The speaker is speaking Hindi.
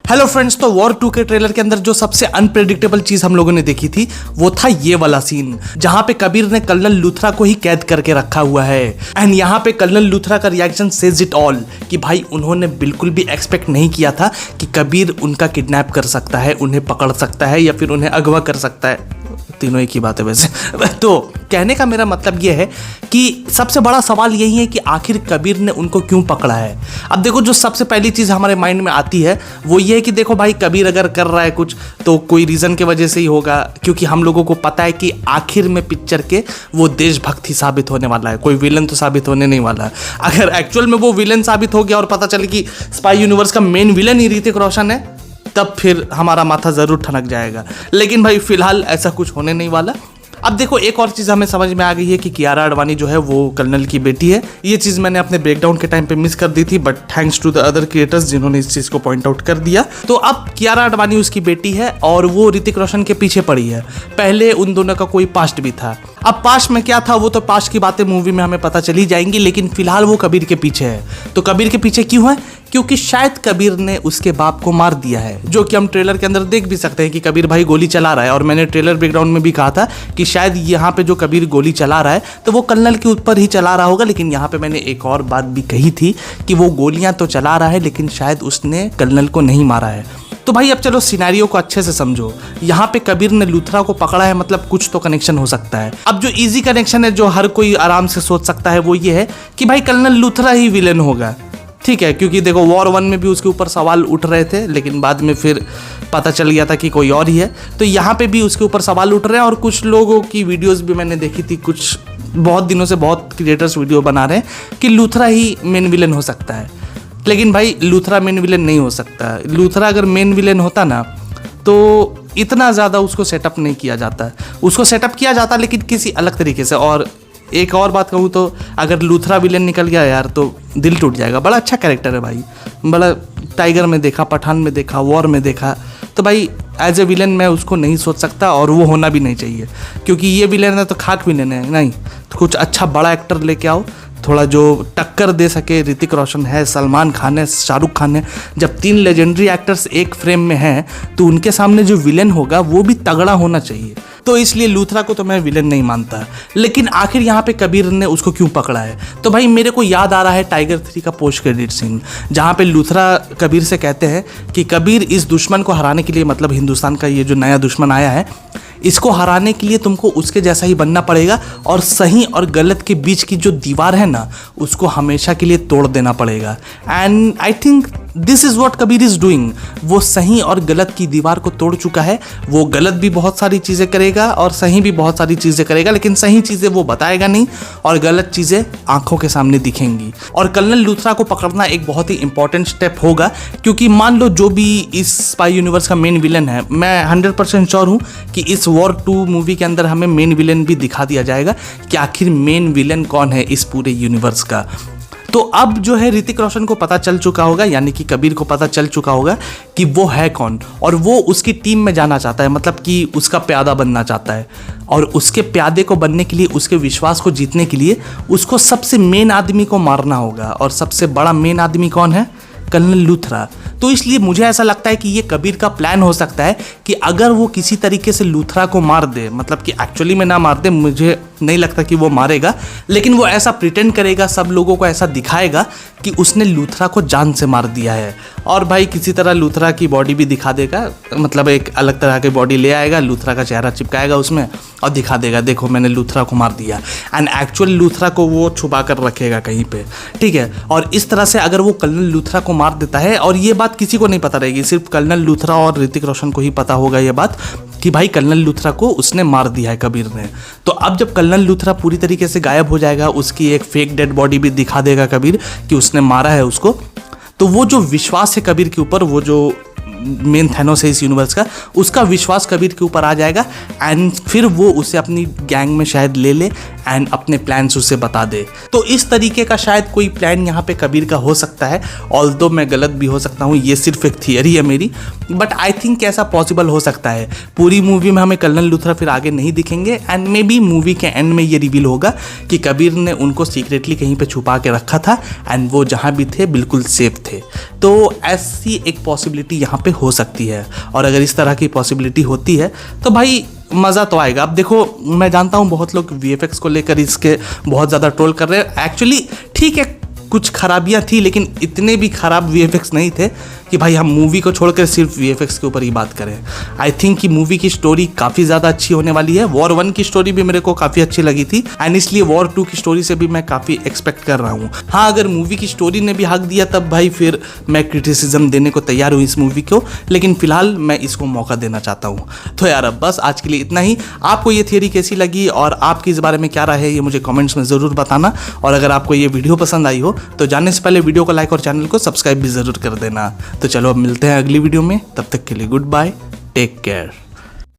हेलो फ्रेंड्स, तो वॉर 2 के ट्रेलर के अंदर जो सबसे अनप्रेडिक्टेबल चीज हम लोगों ने देखी थी वो था ये वाला सीन जहां पे कबीर ने कर्नल लूथरा को ही कैद करके रखा हुआ है। एंड यहाँ पे कर्नल लूथरा का रिएक्शन सेज इट ऑल कि भाई उन्होंने बिल्कुल भी एक्सपेक्ट नहीं किया था कि कबीर उनका किडनैप कर सकता है, उन्हें पकड़ सकता है या फिर उन्हें अगवा कर सकता है। तीनों एक ही बात है वैसे। तो कहने का मेरा मतलब ये है कि सबसे बड़ा सवाल यही है कि आखिर कबीर ने उनको क्यों पकड़ा है। अब देखो, जो सबसे पहली चीज़ हमारे माइंड में आती है वो ये है कि देखो भाई, कबीर अगर कर रहा है कुछ तो कोई रीज़न की वजह से ही होगा, क्योंकि हम लोगों को पता है कि आखिर में पिक्चर के वो देशभक्त ही साबित होने वाला है, कोई विलन तो साबित होने नहीं वाला है। अगर एक्चुअल में वो विलन साबित हो गया और पता चले कि स्पाई यूनिवर्स का मेन विलन ही ऋतिक रोशन है, तब फिर हमारा माथा ज़रूर ठनक जाएगा। लेकिन भाई फिलहाल ऐसा कुछ होने नहीं वाला। अब देखो, एक और चीज़ हमें समझ में आ गई है कि कियारा आडवाणी जो है वो कर्नल की बेटी है। ये चीज़ मैंने अपने ब्रेकडाउन के टाइम पे मिस कर दी थी, but thanks to the other creators जिन्होंने इस चीज़ को पॉइंट आउट कर दिया। तो अब कियारा आडवाणी उसकी बेटी है और वो ऋतिक रोशन के पीछे पड़ी है। पहले उन दोनों का कोई पास्ट भी था। अब पास्ट में क्या था वो तो पास्ट की बातें मूवी में हमें पता चली जाएंगी, लेकिन फिलहाल वो कबीर के पीछे है। तो कबीर के पीछे क्यों है? क्योंकि शायद कबीर ने उसके बाप को मार दिया है, जो कि हम ट्रेलर के अंदर देख भी सकते हैं कि कबीर भाई गोली चला रहा है। और मैंने ट्रेलर बैकग्राउंड में भी कहा था कि शायद यहाँ पे जो कबीर गोली चला रहा है तो वो कर्नल के ऊपर ही चला रहा होगा। लेकिन यहाँ पे मैंने एक और बात भी कही थी कि वो गोलियां तो चला रहा है लेकिन शायद उसने कर्नल को नहीं मारा है। तो भाई अब चलो सिनेरियो को अच्छे से समझो। यहाँ पे कबीर ने लूथरा को पकड़ा है, मतलब कुछ तो कनेक्शन हो सकता है। अब जो इजी कनेक्शन है, जो हर कोई आराम से सोच सकता है, वो ये है कि भाई कर्नल लूथरा ही विलेन होगा। ठीक है, क्योंकि देखो वॉर 1 में भी उसके ऊपर सवाल उठ रहे थे, लेकिन बाद में फिर पता चल गया था कि कोई और ही है। तो यहाँ पे भी उसके ऊपर सवाल उठ रहे हैं। और कुछ लोगों की वीडियोस भी मैंने देखी थी, कुछ बहुत दिनों से बहुत क्रिएटर्स वीडियो बना रहे हैं कि लूथरा ही मेन विलेन हो सकता है। लेकिन भाई लूथरा मेन विलेन नहीं हो सकता। लूथरा अगर मेन विलेन होता ना तो इतना ज़्यादा उसको सेटअप नहीं किया जाता। उसको सेटअप किया जाता लेकिन किसी अलग तरीके से। और एक और बात कहूँ तो अगर लूथरा विलेन निकल गया यार तो दिल टूट जाएगा। बड़ा अच्छा कैरेक्टर है भाई, बड़ा टाइगर में देखा, पठान में देखा, वॉर में देखा। तो भाई एज ए विलेन मैं उसको नहीं सोच सकता और वो होना भी नहीं चाहिए, क्योंकि ये विलेन है तो खाक विलेन है। नहीं तो कुछ अच्छा बड़ा एक्टर लेके आओ, थोड़ा जो टक्कर दे सके। ऋतिक रोशन है, सलमान खान है, शाहरुख खान है। जब 3 लेजेंडरी एक्टर्स एक फ्रेम में हैं तो उनके सामने जो विलेन होगा वो भी तगड़ा होना चाहिए। तो इसलिए लूथरा को तो मैं विलेन नहीं मानता। लेकिन आखिर यहाँ पे कबीर ने उसको क्यों पकड़ा है? तो भाई मेरे को याद आ रहा है टाइगर 3 का पोस्ट क्रेडिट सीन, जहाँ पे लूथरा कबीर से कहते हैं कि कबीर, इस दुश्मन को हराने के लिए, मतलब हिंदुस्तान का ये जो नया दुश्मन आया है, इसको हराने के लिए तुमको उसके जैसा ही बनना पड़ेगा और सही और गलत के बीच की जो दीवार है ना उसको हमेशा के लिए तोड़ देना पड़ेगा। And I think this is what Kabir is doing. वो सही और गलत की दीवार को तोड़ चुका है। वो गलत भी बहुत सारी चीज़ें करेगा और सही भी बहुत सारी चीज़ें करेगा, लेकिन सही चीज़ें वो बताएगा नहीं और गलत चीज़ें आंखों के सामने दिखेंगी। और कर्नल लूथरा को पकड़ना एक बहुत ही इंपॉर्टेंट स्टेप होगा, क्योंकि मान लो जो भी इस स्पाई यूनिवर्स का मेन विलन है, मैं 100% श्योर हूँ कि इस वॉर 2 मूवी के अंदर हमें मेन विलन भी दिखा दिया जाएगा कि आखिर मेन विलन कौन है इस पूरे यूनिवर्स का। तो अब जो है ऋतिक रोशन को पता चल चुका होगा, यानी कि कबीर को पता चल चुका होगा कि वो है कौन, और वो उसकी टीम में जाना चाहता है, मतलब कि उसका प्यादा बनना चाहता है। और उसके प्यादे को बनने के लिए, उसके विश्वास को जीतने के लिए उसको सबसे मेन आदमी को मारना होगा। और सबसे बड़ा मेन आदमी कौन है? कर्नल लूथरा। तो इसलिए मुझे ऐसा लगता है कि ये कबीर का प्लान हो सकता है कि अगर वो किसी तरीके से लूथरा को मार दे, मतलब कि एक्चुअली में ना मार दे, मुझे नहीं लगता कि वो मारेगा, लेकिन वो ऐसा प्रिटेंड करेगा, सब लोगों को ऐसा दिखाएगा कि उसने लूथरा को जान से मार दिया है। और भाई किसी तरह लूथरा की बॉडी भी दिखा देगा, मतलब एक अलग तरह की बॉडी ले आएगा, लूथरा का चेहरा चिपकाएगा उसमें और दिखा देगा, देखो मैंने लूथरा को मार दिया। एंड एक्चुअल लूथरा को वो छुपा कर रखेगा कहीं पे, ठीक है। और इस तरह से अगर वो कर्नल लूथरा को मार देता है, और ये बात किसी को नहीं पता रहेगी, सिर्फ कर्नल लूथरा और ऋतिक रोशन को ही पता होगा ये बात कि भाई कर्नल लूथरा को उसने मार दिया है कबीर ने। तो अब जब कर्नल लूथरा पूरी तरीके से गायब हो जाएगा, उसकी एक फेक डेड बॉडी भी दिखा देगा कबीर कि उसने मारा है उसको, तो वो जो विश्वास है कबीर के ऊपर, वो जो मेन थैनोस है इस यूनिवर्स का, उसका विश्वास कबीर के ऊपर आ जाएगा। एंड फिर वो उसे अपनी गैंग में शायद ले ले एंड अपने प्लान्स उसे बता दे। तो इस तरीके का शायद कोई प्लान यहाँ पे कबीर का हो सकता है, ऑल्दो मैं गलत भी हो सकता हूँ, ये सिर्फ एक थियरी है मेरी, बट आई थिंक ऐसा पॉसिबल हो सकता है। पूरी मूवी में हमें कर्नल लूथरा फिर आगे नहीं दिखेंगे एंड मे बी मूवी के एंड में ये रिवील होगा कि कबीर ने उनको सीक्रेटली कहीं पे छुपा के रखा था एंड वो जहाँ भी थे बिल्कुल सेफ थे। तो ऐसी एक पॉसिबिलिटी यहाँ पे हो सकती है, और अगर इस तरह की पॉसिबिलिटी होती है तो भाई मज़ा तो आएगा। अब देखो, मैं जानता हूँ बहुत लोग VFX को लेकर इसके बहुत ज़्यादा ट्रोल कर रहे हैं। एक्चुअली ठीक है, कुछ खराबियाँ थी, लेकिन इतने भी ख़राब VFX नहीं थे कि भाई हम मूवी को छोड़कर सिर्फ VFX के ऊपर ही बात करें। आई थिंक कि मूवी की स्टोरी काफ़ी ज़्यादा अच्छी होने वाली है। वॉर 1 की स्टोरी भी मेरे को काफ़ी अच्छी लगी थी एंड इसलिए वॉर 2 की स्टोरी से भी मैं काफ़ी एक्सपेक्ट कर रहा हूँ। हाँ, अगर मूवी की स्टोरी ने भी हक दिया तब भाई फिर मैं क्रिटिसिज्म देने को तैयार हूँ इस मूवी को, लेकिन फिलहाल मैं इसको मौका देना चाहता हूँ। तो यार अब बस आज के लिए इतना ही। आपको ये थियरी कैसी लगी और आपकी इस बारे में क्या राय है, ये मुझे कमेंट्स में ज़रूर बताना। और अगर आपको ये वीडियो पसंद आई हो तो जाने से पहले वीडियो को लाइक और चैनल को सब्सक्राइब भी ज़रूर कर देना। तो चलो अब मिलते हैं अगली वीडियो में, तब तक के लिए गुड बाय, टेक केयर।